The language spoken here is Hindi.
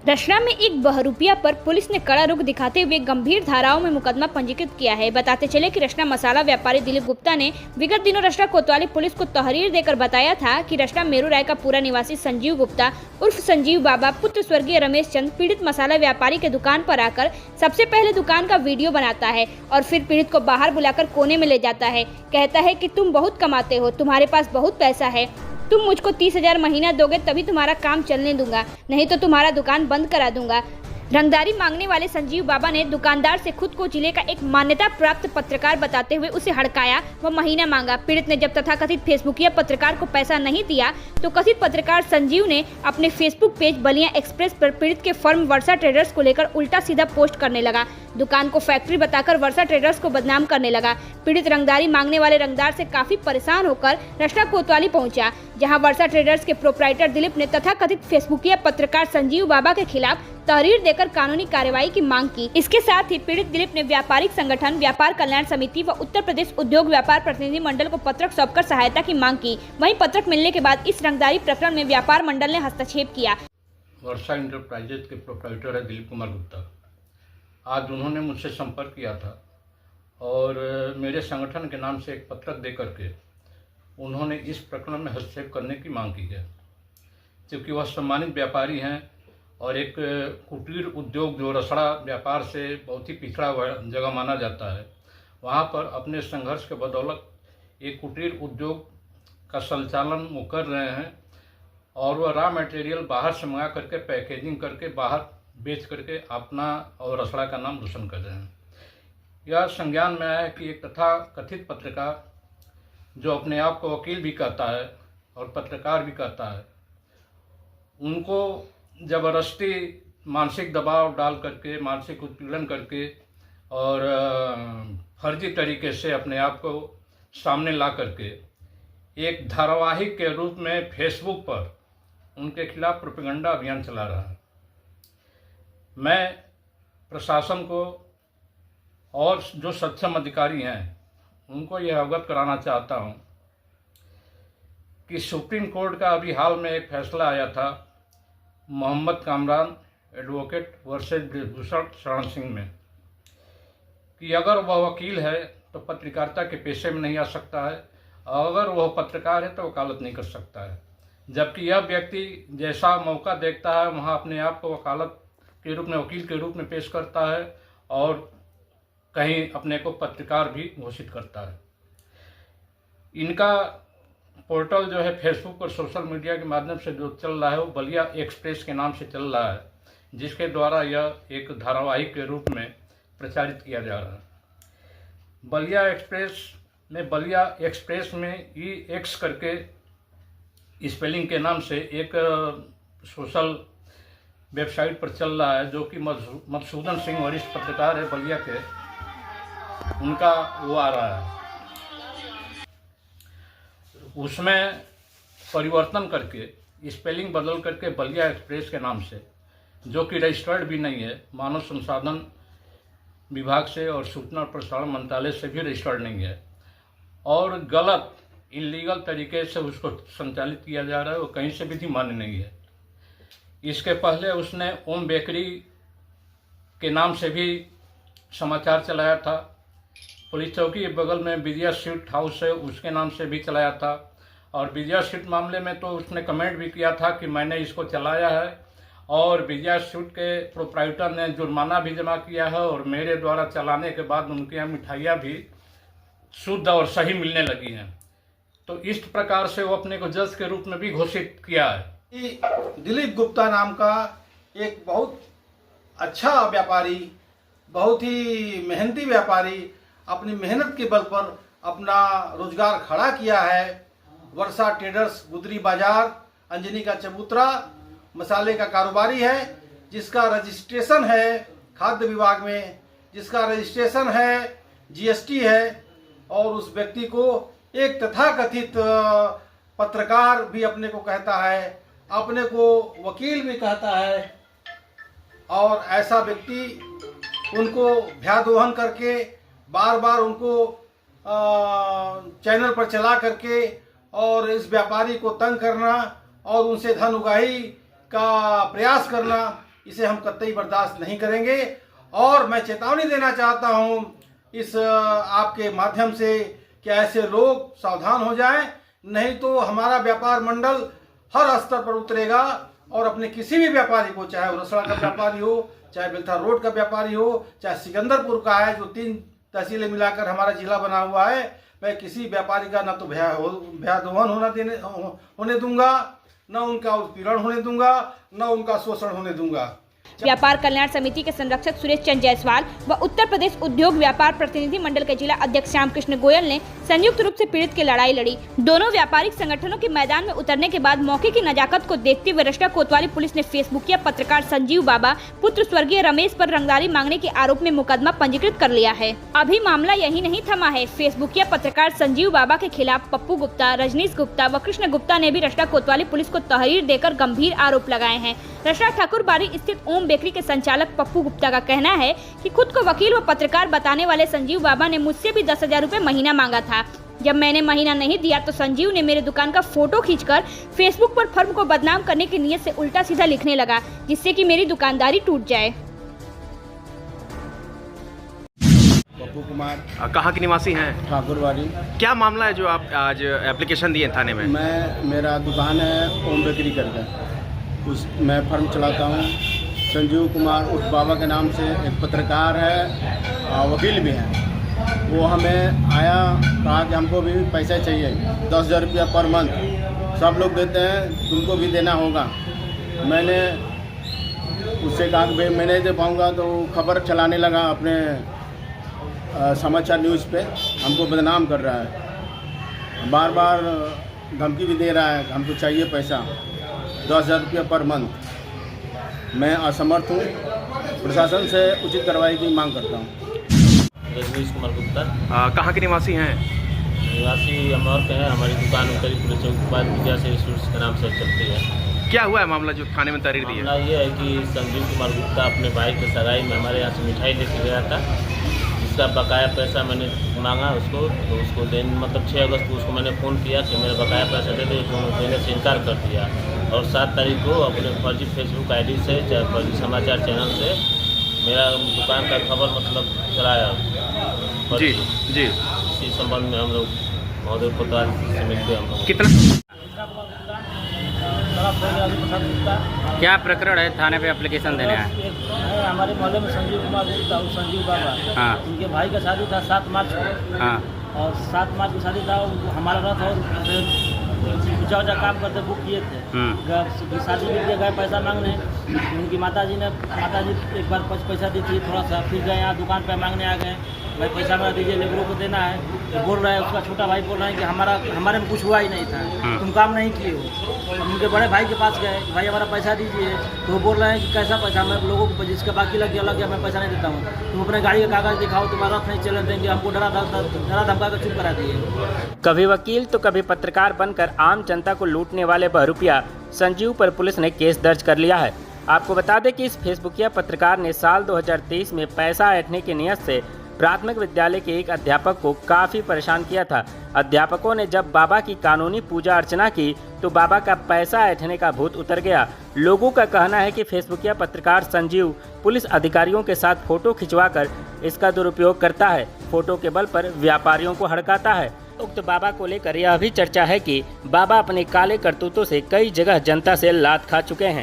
रचना में एक बहरूपिया पर पुलिस ने कड़ा रुख दिखाते हुए गंभीर धाराओं में मुकदमा पंजीकृत किया है। बताते चले कि रचना मसाला व्यापारी दिलीप गुप्ता ने विगत दिनों रचना कोतवाली पुलिस को तहरीर देकर बताया था कि रचना मेरू राय का पूरा निवासी संजीव गुप्ता उर्फ संजीव बाबा पुत्र स्वर्गीय रमेश चंद पीड़ित मसाला व्यापारी के दुकान पर आकर सबसे पहले दुकान का वीडियो बनाता है और फिर पीड़ित को बाहर बुलाकर कोने में ले जाता है। कहता है कि तुम बहुत कमाते हो, तुम्हारे पास बहुत पैसा है, तुम मुझको 30,000 महीना दोगे तभी तुम्हारा काम चलने दूंगा, नहीं तो तुम्हारा दुकान बंद करा दूंगा। रंगदारी मांगने वाले संजीव बाबा ने दुकानदार से खुद को जिले का एक मान्यता प्राप्त पत्रकार बताते हुए उसे हड़काया व महीना मांगा। पीड़ित ने जब तथाकथित फेसबुकिया पत्रकार को पैसा नहीं दिया तो कथित पत्रकार संजीव ने अपने फेसबुक पेज बलिया एक्सप्रेस पर पीड़ित के फर्म वर्षा ट्रेडर्स को लेकर उल्टा सीधा पोस्ट करने लगा। दुकान को फैक्ट्री बताकर वर्षा ट्रेडर्स को बदनाम करने लगा। पीड़ित रंगदारी मांगने वाले रंगदार से काफी परेशान होकर रचना कोतवाली पहुंचा, जहां वर्षा ट्रेडर्स के प्रोप्राइटर दिलीप ने तथाकथित फेसबुकिया पत्रकार संजीव बाबा के खिलाफ तहरीर देकर कानूनी कार्रवाई की मांग की। इसके साथ ही पीड़ित दिलीप ने व्यापारिक संगठन व्यापार कल्याण समिति व उत्तर प्रदेश उद्योग व्यापार प्रतिनिधि मंडल को पत्रक सौंपकर सहायता की मांग की। वहीं पत्रक मिलने के बाद इस रंगदारी प्रकरण में व्यापार मंडल ने हस्तक्षेप किया। वर्षा इंटरप्राइजेज के प्रोप्राइटर है दिलीप कुमार गुप्ता। आज उन्होंने मुझसे संपर्क किया था और मेरे संगठन के नाम से एक पत्रक दे करके उन्होंने इस प्रकरण में हस्तक्षेप करने की मांग की है, क्योंकि वह सम्मानित व्यापारी हैं और एक कुटीर उद्योग जो रसड़ा व्यापार से बहुत ही पिछड़ा हुआ जगह माना जाता है, वहाँ पर अपने संघर्ष के बदौलत एक कुटीर उद्योग का संचालन वो कर रहे हैं और वह रॉ मटेरियल बाहर से मंगा करके पैकेजिंग करके बाहर बेच करके अपना और रसड़ा का नाम रोशन कर रहे हैं। यह संज्ञान में आया है कि एक तथा कथित पत्रकार जो अपने आप को वकील भी कहता है और पत्रकार भी कहता है, उनको ज़बरदस्ती मानसिक दबाव डाल करके, मानसिक उत्पीड़न करके और फर्जी तरीके से अपने आप को सामने ला करके एक धारावाहिक के रूप में फेसबुक पर उनके खिलाफ प्रोपेगेंडा अभियान चला रहा है। मैं प्रशासन को और जो सक्षम अधिकारी हैं उनको यह अवगत कराना चाहता हूं कि सुप्रीम कोर्ट का अभी हाल में एक फैसला आया था मोहम्मद कामरान एडवोकेट वर्सेस ब्रिजभूषण शरण सिंह में, कि अगर वह वकील है तो पत्रकारिता के पेशे में नहीं आ सकता है, अगर वह पत्रकार है तो वकालत नहीं कर सकता है। जबकि यह व्यक्ति जैसा मौका देखता है वहाँ अपने आप को वकालत के रूप में, वकील के रूप में पेश करता है और कहीं अपने को पत्रकार भी घोषित करता है। इनका पोर्टल जो है फेसबुक और सोशल मीडिया के माध्यम से जो चल रहा है वो बलिया एक्सप्रेस के नाम से चल रहा है, जिसके द्वारा यह एक धारावाहिक के रूप में प्रचारित किया जा रहा है। बलिया एक्सप्रेस में EX करके स्पेलिंग के नाम से एक सोशल वेबसाइट पर चल रहा है, जो कि मधुसूदन सिंह वरिष्ठ पत्रकार है बलिया के, उनका वो आ रहा है। उसमें परिवर्तन करके स्पेलिंग बदल करके बलिया एक्सप्रेस के नाम से, जो कि रजिस्टर्ड भी नहीं है, मानव संसाधन विभाग से और सूचना और प्रसारण मंत्रालय से भी रजिस्टर्ड नहीं है, और गलत इलीगल तरीके से उसको संचालित किया जा रहा है, वो कहीं से भी मान्य नहीं है। इसके पहले उसने ओम बेकरी के नाम से भी समाचार चलाया था, पुलिस चौकी के बगल में विजया स्वीट हाउस है उसके नाम से भी चलाया था, और विजया स्वीट मामले में तो उसने कमेंट भी किया था कि मैंने इसको चलाया है और विजया स्वीट के प्रोप्राइटर ने जुर्माना भी जमा किया है और मेरे द्वारा चलाने के बाद उनके यहाँ मिठाइयाँ भी शुद्ध और सही मिलने लगी हैं। तो इस प्रकार से वो अपने को जज के रूप में भी घोषित किया है। दिलीप गुप्ता नाम का एक बहुत अच्छा व्यापारी, बहुत ही मेहनती व्यापारी, अपनी मेहनत के बल पर अपना रोजगार खड़ा किया है। वर्षा ट्रेडर्स गुदरी बाजार अंजनी का चबूतरा मसाले का कारोबारी है, जिसका रजिस्ट्रेशन है खाद्य विभाग में, जिसका रजिस्ट्रेशन है GST है, और उस व्यक्ति को एक तथाकथित पत्रकार भी अपने को कहता है, अपने को वकील भी कहता है, और ऐसा व्यक्ति उनको भ्यादोहन करके बार बार उनको चैनल पर चला करके और इस व्यापारी को तंग करना और उनसे धन उगाही का प्रयास करना, इसे हम कतई बर्दाश्त नहीं करेंगे। और मैं चेतावनी देना चाहता हूं इस आपके माध्यम से कि ऐसे लोग सावधान हो जाएं, नहीं तो हमारा व्यापार मंडल हर स्तर पर उतरेगा और अपने किसी भी व्यापारी को, चाहे वो रसड़ा का व्यापारी हो, चाहे बेलथा रोड का व्यापारी हो, चाहे सिकंदरपुर का है, जो 3 तहसीलें मिलाकर हमारा जिला बना हुआ है, मैं किसी व्यापारी का न तो भयादोहन होने दूंगा, न उनका उत्पीड़न होने दूंगा, न उनका शोषण होने दूंगा। व्यापार कल्याण समिति के संरक्षक सुरेश चंद जायसवाल व उत्तर प्रदेश उद्योग व्यापार प्रतिनिधि मंडल के जिला अध्यक्ष श्याम कृष्ण गोयल ने संयुक्त रूप से पीड़ित की लड़ाई लड़ी। दोनों व्यापारिक संगठनों के मैदान में उतरने के बाद मौके की नजाकत को देखते हुए रष्टा कोतवाली पुलिस ने फेसबुकिया पत्रकार संजीव बाबा पुत्र स्वर्गीय रमेश पर रंगदारी मांगने के आरोप में मुकदमा पंजीकृत कर लिया है। अभी मामला यही नहीं थमा है। फेसबुकिया पत्रकार संजीव बाबा के खिलाफ पप्पू गुप्ता, रजनीश गुप्ता व कृष्ण गुप्ता ने भी रष्टा कोतवाली पुलिस को तहरीर देकर गंभीर आरोप लगाए हैं। रष्टा ठाकुरबाड़ी स्थित ओम बेकरी के संचालक पप्पू गुप्ता का कहना है कि खुद को वकील व पत्रकार बताने वाले संजीव बाबा ने मुझसे भी 10,000 रुपए महीना मांगा था। जब मैंने महीना नहीं दिया तो संजीव ने मेरे दुकान का फोटो खींचकर फेसबुक पर फर्म को बदनाम करने की नीयत से उल्टा सीधा लिखने लगा, जिससे कि मेरी दुकानदारी टूट जाए। पप्पू कुमार कहाँ के निवासी हैं? ठाकुरबाड़ी। क्या मामला है जो आप आज एप्लीकेशन दिए थाने में? मेरा दुकान है ओम बेकरी करके, मैं फर्म चलाता हूँ। संजीव कुमार उस बाबा के नाम से एक पत्रकार है, वकील भी है। वो हमें आया, कहा कि हमको भी पैसा चाहिए, 10,000 रुपया पर मंथ सब लोग देते हैं, तुमको भी देना होगा। मैंने उससे कहा कि भाई मैं नहीं दे पाऊँगा, तो खबर चलाने लगा अपने समाचार न्यूज़ पे, हमको बदनाम कर रहा है, बार बार धमकी भी दे रहा है, हमको चाहिए पैसा 10,000 रुपया पर मंथ। मैं असमर्थ हूँ, प्रशासन से उचित कार्रवाई की मांग करता हूँ। रजनीश कुमार गुप्ता। कहाँ के निवासी हैं? निवासी अमौर के हैं। हमारी दुकान उत्तरी पुलिस चौक के बाद विद्या से स्टोर्स के नाम से चलती है। क्या हुआ है मामला जो थाने में तहरीर दी है? मामला ये है कि संजीव कुमार गुप्ता अपने भाई के सगाई में हमारे यहाँ से मिठाई लेके गया था, जिसका बकाया पैसा मैंने मांगा उसको, तो उसको मतलब 6 अगस्त को उसको मैंने फ़ोन किया कि मेरा बकाया पैसा दे दे, तो देने से इनकार कर दिया। और 7 तारीख को अपने फर्जी फेसबुक आईडी से, फर्जी समाचार चैनल से मेरा दुकान का खबर मतलब चलाया। जी। इसी संबंध में हम लोग महोदय कोतवाली से मिलकर हम लोग कितना क्या प्रकरण है? थाने पे एप्लीकेशन देने आए? हमारे मोहल्ले में संजीव कुमार गुप्ता और संजीव बाबा, हाँ। उनके भाई का शादी था 7 मार्च को। हाँ। और 7 मार्च को शादी था, हमारा रथ और पूजा काम करते बुक किए थे। शादी के लिए गए पैसा मांगने, उनकी माताजी एक बार पैसा दी थी थोड़ा सा, फिर गए यहाँ दुकान पे मांगने आ गए, भाई पैसा मेरा दीजिए, लेबरों को देना है। तो बोल रहा है, उसका छोटा भाई बोल रहा है कि हमारे में कुछ हुआ ही नहीं था, तुम काम नहीं किए हो। अब उनके बड़े भाई के पास गए, भाई हमारा पैसा दीजिए, तो वो बोल रहे हैं कि कैसा पैसा, मैं लोगों को जिसका बाकी लग गया मैं पैसा नहीं देता हूँ, तुम अपने गाड़ी का कागज दिखाओ, तुम्हारा रथ नहीं चलने देंगे। हमको डरा धमका कर चुप करा दिए। कभी वकील तो कभी पत्रकार बनकर आम जनता को लूटने वाले बहरूपिया संजीव पर पुलिस ने केस दर्ज कर लिया है। आपको बता दें कि इस फेसबुकिया पत्रकार ने साल 2023 में पैसा ऐंठने की नियत से प्राथमिक विद्यालय के एक अध्यापक को काफ़ी परेशान किया था। अध्यापकों ने जब बाबा की कानूनी पूजा अर्चना की तो बाबा का पैसा ऐंठने का भूत उतर गया। लोगों का कहना है कि फेसबुकिया पत्रकार संजीव पुलिस अधिकारियों के साथ फोटो खिंचवाकर इसका दुरुपयोग करता है, फोटो के बल पर व्यापारियों को हड़काता है। उक्त बाबा को लेकर यह भी चर्चा है कि बाबा अपने काले करतूतों से कई जगह जनता से लात खा चुके हैं।